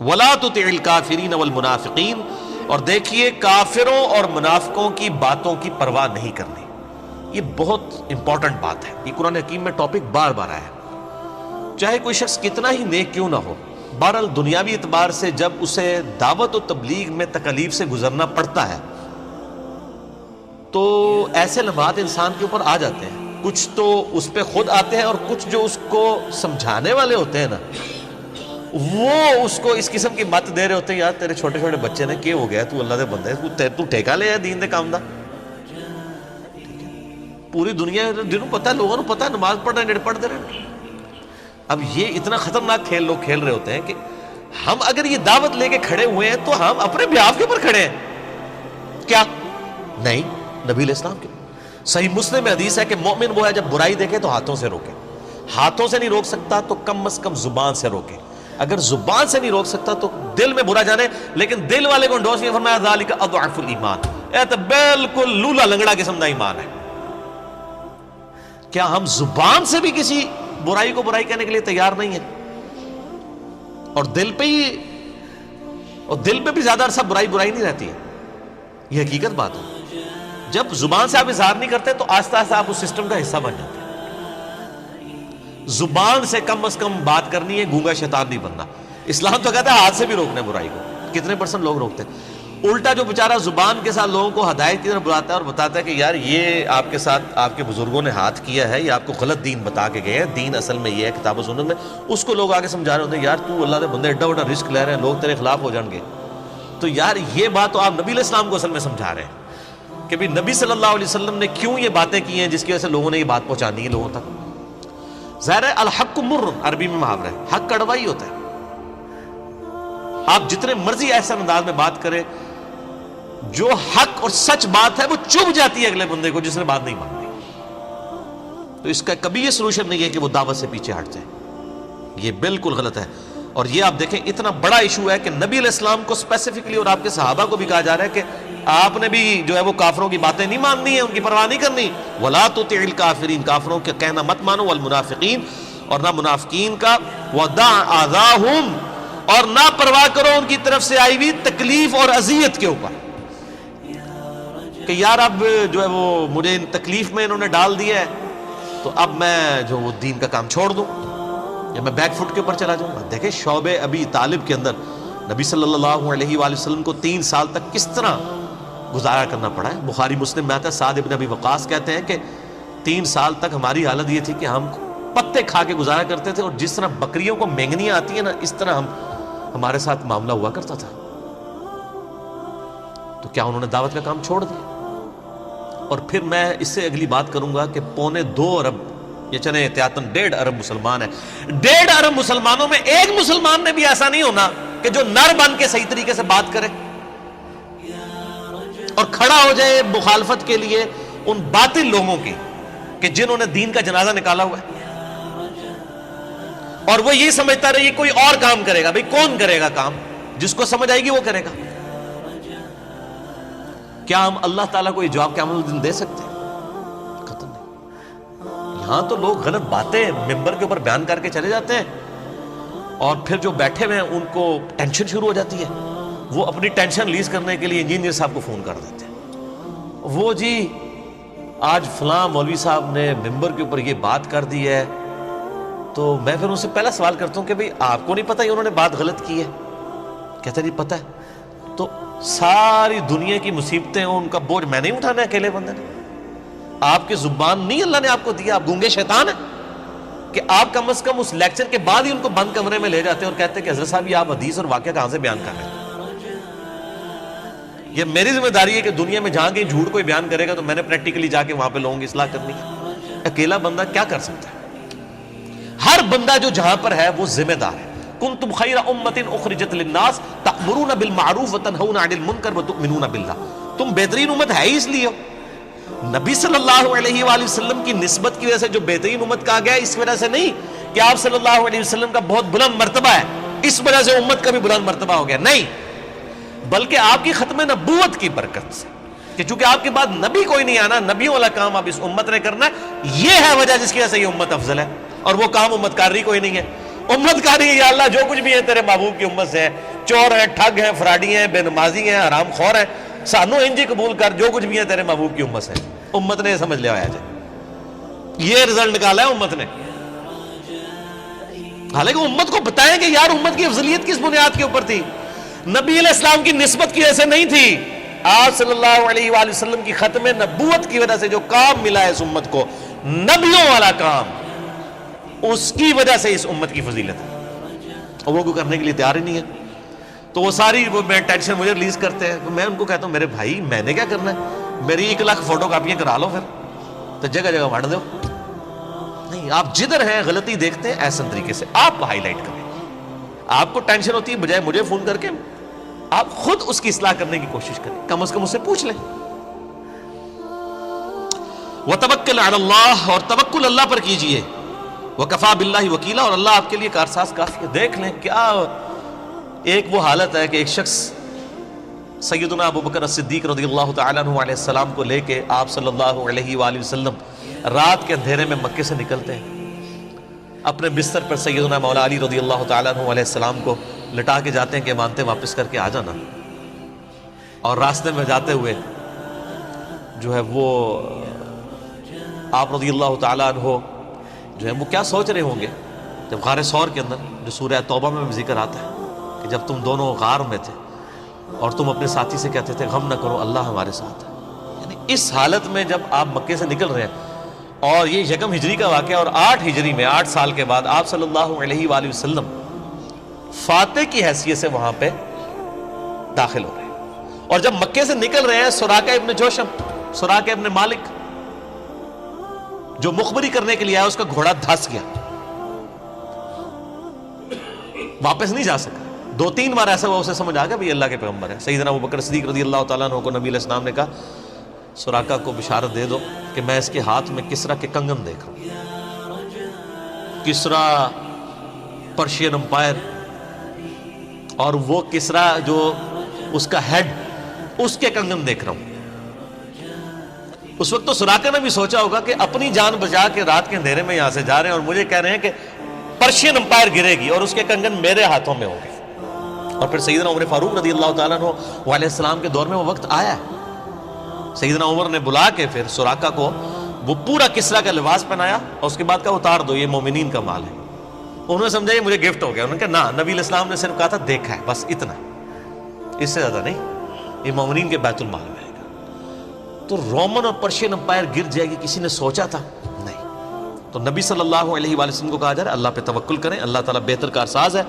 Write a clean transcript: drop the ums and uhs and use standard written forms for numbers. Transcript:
وَلَا تُطِعِ الْكَافِرِينَ وَالْمُنَافِقِينَ، اور دیکھیے کافروں اور منافقوں کی باتوں کی پرواہ نہیں کرنی. یہ بہت امپورٹنٹ بات ہے. یہ قرآن حکیم میں ٹاپک بار بار آیا ہے. چاہے کوئی شخص کتنا ہی نیک کیوں نہ ہو، بہرحال دنیاوی اعتبار سے جب اسے دعوت و تبلیغ میں تکالیف سے گزرنا پڑتا ہے تو ایسے لمحات انسان کے اوپر آ جاتے ہیں. کچھ تو اس پہ خود آتے ہیں، اور کچھ جو اس کو سمجھانے والے ہوتے ہیں نا، وہ اس کو اس قسم کی مت دے رہے ہوتے ہیں، یار تیرے چھوٹے چھوٹے بچے نے کیا ہو گیا، تو اللہ دے بندے، تو ٹھیکہ لے دین دے کام دا. پوری دنیا جنہوں پتا ہے، لوگوں کو پتا ہے نماز پڑھ رہے ہیں، پڑھتے رہے. اب یہ اتنا خطرناک کھیل لوگ کھیل رہے ہوتے ہیں کہ ہم اگر یہ دعوت لے کے کھڑے ہوئے ہیں تو ہم اپنے بیاف کے اوپر کھڑے ہیں کیا؟ نہیں، نبی علیہ السلام کے. صحیح مسلم میں حدیث ہے کہ مومن وہ ہے جب برائی دیکھے تو ہاتھوں سے روکے. ہاتھوں سے نہیں روک سکتا تو کم از کم زبان سے روکے. اگر زبان سے نہیں روک سکتا تو دل میں برا جانے، لیکن دل والے کو انڈوس میں فرمایا ذالک اضعف الایمان، یہ تو بالکل لولا لنگڑا قسم کا ایمان ہے. کیا ہم زبان سے بھی کسی برائی کو برائی کہنے کے لیے تیار نہیں ہیں؟ اور دل پہ بھی زیادہ عرصہ برائی نہیں رہتی ہے. یہ حقیقت بات ہے. جب زبان سے آپ اظہار نہیں کرتے تو آہستہ آہستہ آپ اس سسٹم کا حصہ بن جاتے ہیں. زبان سے کم از کم بات کرنی ہے، گونگا شیطان نہیں بننا. اسلام تو کہتا ہے ہاتھ سے بھی روکنا ہے برائی کو. کتنے % لوگ روکتے ہیں؟ الٹا جو بیچارہ زبان کے ساتھ لوگوں کو ہدایت کی طرف بلاتا ہے اور بتاتا ہے کہ یار یہ آپ کے ساتھ آپ کے بزرگوں نے ہاتھ کیا ہے، یہ آپ کو غلط دین بتا کے گئے ہیں، دین اصل میں یہ ہے کتاب و سنت میں، اس کو لوگ آگے سمجھا رہے ہوتے ہیں یار تو اللہ دے بندے ایڈا بڑا رسک لے رہے ہیں، لوگ تیرے خلاف ہو جائیں گے. تو یار یہ بات تو آپ نبی علیہ السلام کو اصل میں سمجھا رہے ہیں کہ بھی نبی صلی اللہ علیہ وسلم نے کیوں یہ باتیں کی ہیں جس کی وجہ سے لوگوں نے یہ بات پہنچانی ہے لوگوں تک. ظاہر ہے الحق مر، عربی میں محاورہ ہے، حق کڑوا ہی ہوتا ہے. آپ جتنے مرضی ایسا انداز میں بات کریں، جو حق اور سچ بات ہے وہ چبھ جاتی ہے اگلے بندے کو جس نے بات نہیں ماننی. تو اس کا کبھی یہ سلوشن نہیں ہے کہ وہ دعوت سے پیچھے ہٹ جائے. یہ بالکل غلط ہے. اور یہ آپ دیکھیں اتنا بڑا ایشو ہے کہ نبی علیہ السلام کو اسپیسیفکلی اور آپ کے صحابہ کو بھی کہا جا رہا ہے کہ آپ نے بھی جو ہے وہ کافروں کی باتیں نہیں ماننی ہیں، ان کی پرواہ نہیں کرنی. وَلَا تُطِعِ الْكَافِرِينَ، کافروں کے کہنا مت مانو، وَالْمُنَافِقِينَ، اور نہ منافقین کا، وَدَعْ آذَاهُمْ، اور نہ پرواہ کرو ان کی طرف سے آئی ہوئی تکلیف اور اذیت کے اوپر کہ یار اب جو ہے وہ مجھے ان تکلیف میں انہوں نے ڈال دیا ہے تو اب میں جو وہ دین کا کام چھوڑ دوں یا میں بیک فٹ کے اوپر چلا جاؤں. دیکھیں شعب ابی طالب کے اندر نبی صلی اللہ علیہ وآلہ وسلم کو 3 سال تک کس طرح گزارا کرنا پڑا ہے. بخاری مسلم میں آتا ہے، سعد ابن ابی وقاص کہتے ہیں کہ 3 سال تک ہماری حالت یہ تھی کہ ہم پتے کھا کے گزارا کرتے تھے، اور جس طرح بکریوں کو مینگنیاں آتی ہیں نا، اس طرح ہمارے ساتھ معاملہ ہوا کرتا تھا. تو کیا انہوں نے دعوت کا کام چھوڑ دیا؟ اور پھر میں اس سے اگلی بات کروں گا کہ 2.25 ارب، یہ چلیں احتیاطاً 1.5 ارب مسلمان ہیں. 1.5 ارب مسلمانوں میں ایک مسلمان نے بھی ایسا نہیں ہونا کہ جو نر بن کے صحیح طریقے سے بات کرے اور کھڑا ہو جائے مخالفت کے لیے ان باطل لوگوں کی کہ جنہوں نے دین کا جنازہ نکالا ہوا ہے، اور وہ یہ سمجھتا رہے کوئی اور کام کرے گا. بھئی کون کرے گا کام؟ جس کو سمجھ آئے گی وہ کرے گا. کیا ہم اللہ تعالیٰ کو یہ جواب قیامت کے دن دے سکتے ہیں؟ ختم نہیں. یہاں تو لوگ غلط باتیں ممبر کے اوپر بیان کر کے چلے جاتے ہیں، اور پھر جو بیٹھے ہوئے ہیں ان کو ٹینشن شروع ہو جاتی ہے. وہ اپنی ٹینشن ریلیز کرنے کے لیے انجینئر صاحب کو فون کر دیتے ہیں، وہ جی آج فلاں مولوی صاحب نے ممبر کے اوپر یہ بات کر دی ہے. تو میں پھر ان سے پہلا سوال کرتا ہوں کہ بھئی آپ کو نہیں پتہ انہوں نے بات غلط کی ہے؟ کہتے نہیں پتہ ہے. تو ساری دنیا کی مصیبتیں ان کا بوجھ میں نہیں اٹھانا ہے اکیلے بندے نے. آپ کی زبان نہیں اللہ نے آپ کو دیا، آپ گونگے شیطان ہیں کہ آپ کم از کم اس لیکچر کے بعد ہی ان کو بند کمرے میں لے جاتے ہیں اور کہتے ہیں کہ حضرت صاحب یہ آپ حدیث اور واقعہ کہاں سے بیان کر رہے ہیں. یہ میری ذمہ داری ہے کہ دنیا میں جہاں کہیں جھوٹ کوئی بیان کرے گا تو میں نے پریکٹیکلی جا کے وہاں پہ لوگوں کی اصلاح کرنی ہے. اکیلا بندہ کیا کر سکتا ہے؟ ہر بندہ جو جہاں پر ہے وہ ذمہ دار ہے. کنتم خیر امۃ اخرجت للناس تأمرون بالمعروف وتنہون عن المنکر وتؤمنون باللہ. تم بہترین امت ہے ہی اس لیے ہو. نبی صلی اللہ علیہ وآلہ وسلم کی نسبت کی وجہ سے جو بہترین امت کہا گیا اس وجہ سے نہیں کہ آپ صلی اللہ علیہ وسلم کا بہت بلند مرتبہ ہے اس وجہ سے امت کا بھی بلند مرتبہ ہو گیا، نہیں، بلکہ آپ کی ختم نبوت کی برکت سے کہ چونکہ آپ کے بعد نبی کوئی نہیں آنا، نبیوں والا کام اب اس امت نے کرنا ہے. یہ ہے وجہ جس کی وجہ سے یہ امت افضل ہے، اور وہ کام امت کاری کوئی نہیں ہے. امت کا نہیں. یا اللہ جو کچھ بھی ہے تیرے محبوب کی امت سے ہے, چور ہیں, ٹھگ ہیں, فراڈی ہیں, بے نمازی ہیں, حرام خور ہیں, سانو انجی قبول کر, جو کچھ بھی ہے تیرے محبوب کی امت سے. امت نے سمجھ لیا ہے, یہ رزلٹ نکالا ہے امت نے. حالانکہ امت کو بتائیں کہ یار امت کی افضلیت کس بنیاد کے اوپر تھی. نبی علیہ السلام کی نسبت کی وجہ سے نہیں تھی, آپ صلی اللہ علیہ وآلہ وسلم کی ختم نبوت کی وجہ سے جو کام ملا ہے اس امت کو, نبیوں والا کام, اس کی وجہ سے اس امت کی فضیلت ہے, اور وہ کوئی کرنے کے لیے تیار ہی نہیں ہے. تو وہ ساری میں ٹینشن مجھے ریلیز کرتے ہیں. میں ان کو کہتا ہوں میرے بھائی میں نے کیا کرنا ہے, میری 1 لاکھ فوٹو کاپیاں کرا لو پھر, تو جگہ جگہ بانٹ دو. نہیں, آپ جدھر ہیں غلطی دیکھتے ہیں ایسے طریقے سے آپ ہائی لائٹ کریں. آپ کو ٹینشن ہوتی ہے, بجائے مجھے فون کر کے آپ خود اس کی اصلاح کرنے کی کوشش کریں, کم از کم اس سے پوچھ لیں. وَتَوَكَّلْ عَلَى اللَّهِ, اور توکل اللہ پر کیجئے. وَكَفَى بِاللَّهِ وَكِيلًا, اور اللہ آپ کے لیے کارساز کافی ہے. دیکھ لیں کیا ایک وہ حالت ہے کہ ایک شخص سیدنا ابو بکر الصدیق رضی اللہ تعالیٰ عنہ علیہ السلام کو لے کے آپ صلی اللہ علیہ وآلہ وسلم رات کے اندھیرے میں مکے سے نکلتے ہیں. اپنے بستر پر سیدنا مولا علی رضی اللہ تعالیٰ عنہ علیہ السلام کو لٹا کے جاتے ہیں کہ مانتے واپس کر کے آ جانا. اور راستے میں جاتے ہوئے جو ہے وہ آپ رضی اللہ تعالیٰ عنہ جو ہے وہ کیا سوچ رہے ہوں گے جب غار ثور کے اندر, جو سورہ توبہ میں بھی ذکر آتا ہے کہ جب تم دونوں غار میں تھے اور تم اپنے ساتھی سے کہتے تھے غم نہ کرو اللہ ہمارے ساتھ ہے. یعنی اس حالت میں جب آپ مکے سے نکل رہے ہیں, اور یہ 1 ہجری کا واقعہ, اور 8 ہجری میں 8 سال کے بعد آپ صلی اللہ علیہ وآلہ وسلم فاتح کی حیثیت سے وہاں پہ داخل ہو رہے ہیں. اور جب مکے سے نکل رہے ہیں, سراقہ ابن جوشم, سراقہ ابن مالک جو مخبری کرنے کے لیے آیا, اس کا گھوڑا دھس گیا, واپس نہیں جا سکا. 2-3 بار ایسا ہوا, اسے سمجھ آ گیا بھی اللہ کے پیغمبر ہے. سیدنا ابو بکر صدیق رضی اللہ تعالیٰ عنہ کو نبی علیہ السلام نے کہا سراقہ کو بشارت دے دو کہ میں اس کے ہاتھ میں کسرا کے کنگن دیکھ رہا ہوں. کسرا پرشین امپائر, اور وہ کسرا جو اس کا ہیڈ, اس کے کنگن دیکھ رہا ہوں. اس وقت تو سراقہ نے بھی سوچا ہوگا کہ اپنی جان بچا کے رات کے اندھیرے میں یہاں سے جا رہے ہیں اور مجھے کہہ رہے ہیں کہ پرشین امپائر گرے گی اور اس کے کنگن میرے ہاتھوں میں ہوں گے. اور پھر سیدنا عمر فاروق رضی اللہ تعالیٰ عنہ علیہ السلام کے دور میں وہ وقت آیا ہے. سیدنا عمر نے بلا کے پھر سراقہ کو وہ پورا کسرا کا لباس پہنایا, اور اس کے بعد کہا اتار دو, یہ مومنین کا مال ہے. انہوں نے سمجھا یہ مجھے گفٹ ہو گیا. انہوں نے کہا نا, نبی علیہ السلام نے صرف کہا تھا دیکھا ہے, بس اتنا, اس سے زیادہ نہیں, یہ مومنین کے بیت المال میں آئے گا. تو رومن اور پرشین امپائر گر جائے گی, کسی نے سوچا تھا نہیں. تو نبی صلی اللہ علیہ وآلہ وسلم کو کہا جا رہا ہے اللہ پہ توکل کریں, اللہ تعالیٰ بہتر کارساز ہے.